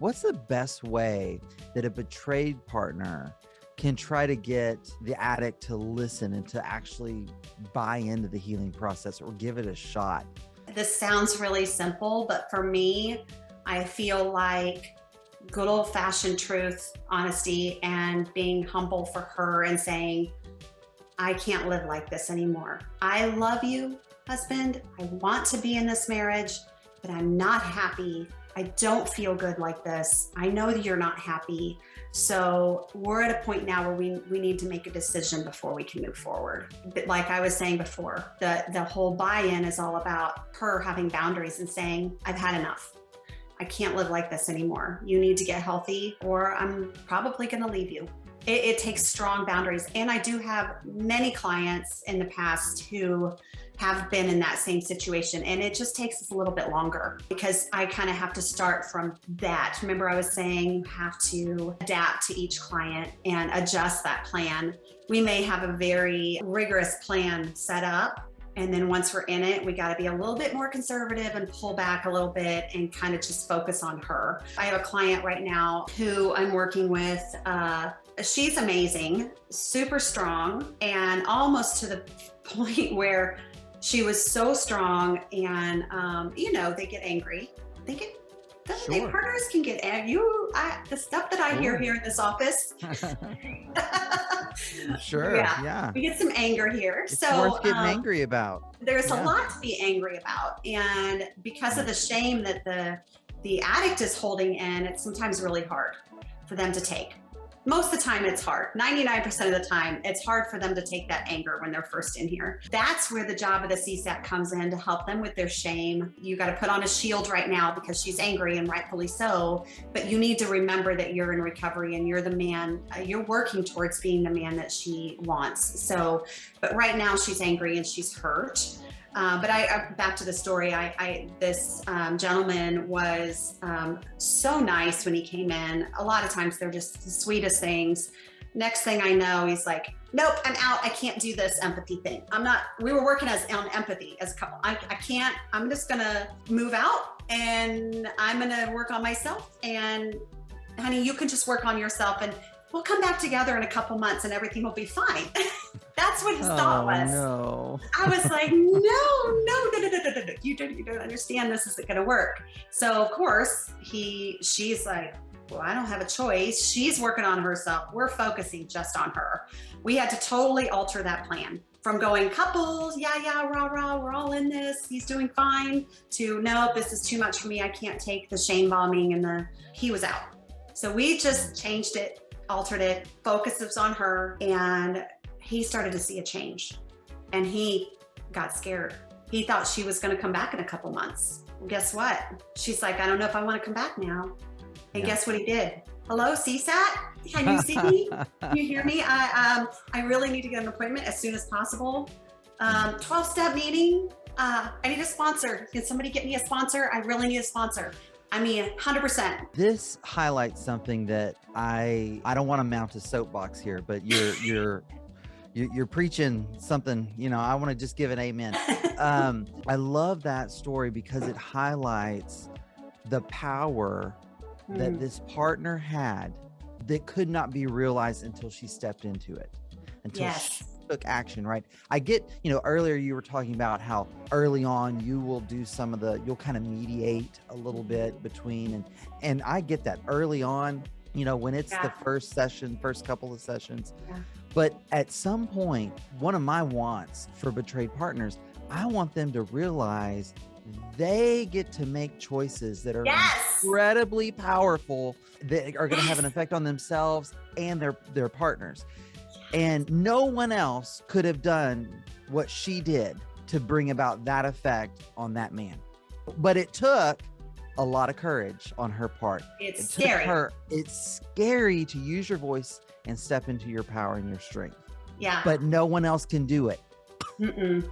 What's the best way that a betrayed partner can try to get the addict to listen and to actually buy into the healing process or give it a shot? This sounds really simple, but for me, I feel like good old-fashioned truth, honesty, and being humble for her and saying, I can't live like this anymore. I love you, husband. I want to be in this marriage, but I'm not happy. I don't feel good like this. I know that you're not happy. So we're at a point now where we need to make a decision before we can move forward. But like I was saying before, the whole buy-in is all about her having boundaries and saying, I've had enough. I can't live like this anymore. You need to get healthy or I'm probably going to leave you. It takes strong boundaries. And I do have many clients in the past who have been in that same situation. And it just takes us a little bit longer because I kind of have to start from that. Remember, I was saying you have to adapt to each client and adjust that plan. We may have a very rigorous plan set up. And then once we're in it, we got to be a little bit more conservative and pull back a little bit and kind of just focus on her. I have a client right now who I'm working with. She's amazing, super strong, and almost to the point where she was so strong and, they get angry. Sure. Partners can get angry. The stuff that I hear here in this office. Sure. Yeah. We get some anger here. It's worth getting angry about. There's a lot to be angry about. And because of the shame that the addict is holding in, it's sometimes really hard for them to take. Most of the time it's hard. 99% of the time, it's hard for them to take that anger when they're first in here. That's where the job of the CSAT comes in to help them with their shame. You got to put on a shield right now because she's angry and rightfully so, but you need to remember that you're in recovery and you're the man, you're working towards being the man that she wants. So, but right now she's angry and she's hurt. But back to the story, this gentleman was so nice when he came in. A lot of times they're just the sweetest things. Next thing I know, he's like, nope, I'm out. I can't do this empathy thing. We were working on empathy as a couple. I can't, I'm just gonna move out and I'm gonna work on myself. And honey, you can just work on yourself and we'll come back together in a couple months and everything will be fine. That's what his thought was. No. I was like, no. You don't understand. This isn't going to work. So of course she's like, well, I don't have a choice. She's working on herself. We're focusing just on her. We had to totally alter that plan from going couples. Yeah, rah, we're all in this. He's doing fine to no, this is too much for me. I can't take the shame bombing and he was out. So we just changed it, altered it, focuses on her, and he started to see a change and he got scared. He thought she was going to come back in a couple months. Well, guess what? She's like, I don't know if I want to come back now. And guess what he did? Hello, CSAT? Can you see me? Can you hear me? I really need to get an appointment as soon as possible. 12-step meeting. I need a sponsor. Can somebody get me a sponsor? I really need a sponsor. 100%. This highlights something that I don't want to mount a soapbox here, but you're preaching something, I want to just give an amen. I love that story because it highlights the power that this partner had that could not be realized until she stepped into it, until she took action, right? I get, earlier you were talking about how early on you will do you'll kind of mediate a little bit between, and I get that early on, when it's the first couple of sessions. Yeah. But at some point, one of my wants for betrayed partners, I want them to realize they get to make choices that are incredibly powerful, that are going to have an effect on themselves and their partners. And no one else could have done what she did to bring about that effect on that man. But it took a lot of courage on her part. It's scary. It's scary to use your voice and step into your power and your strength. Yeah. But no one else can do it. Mm-mm.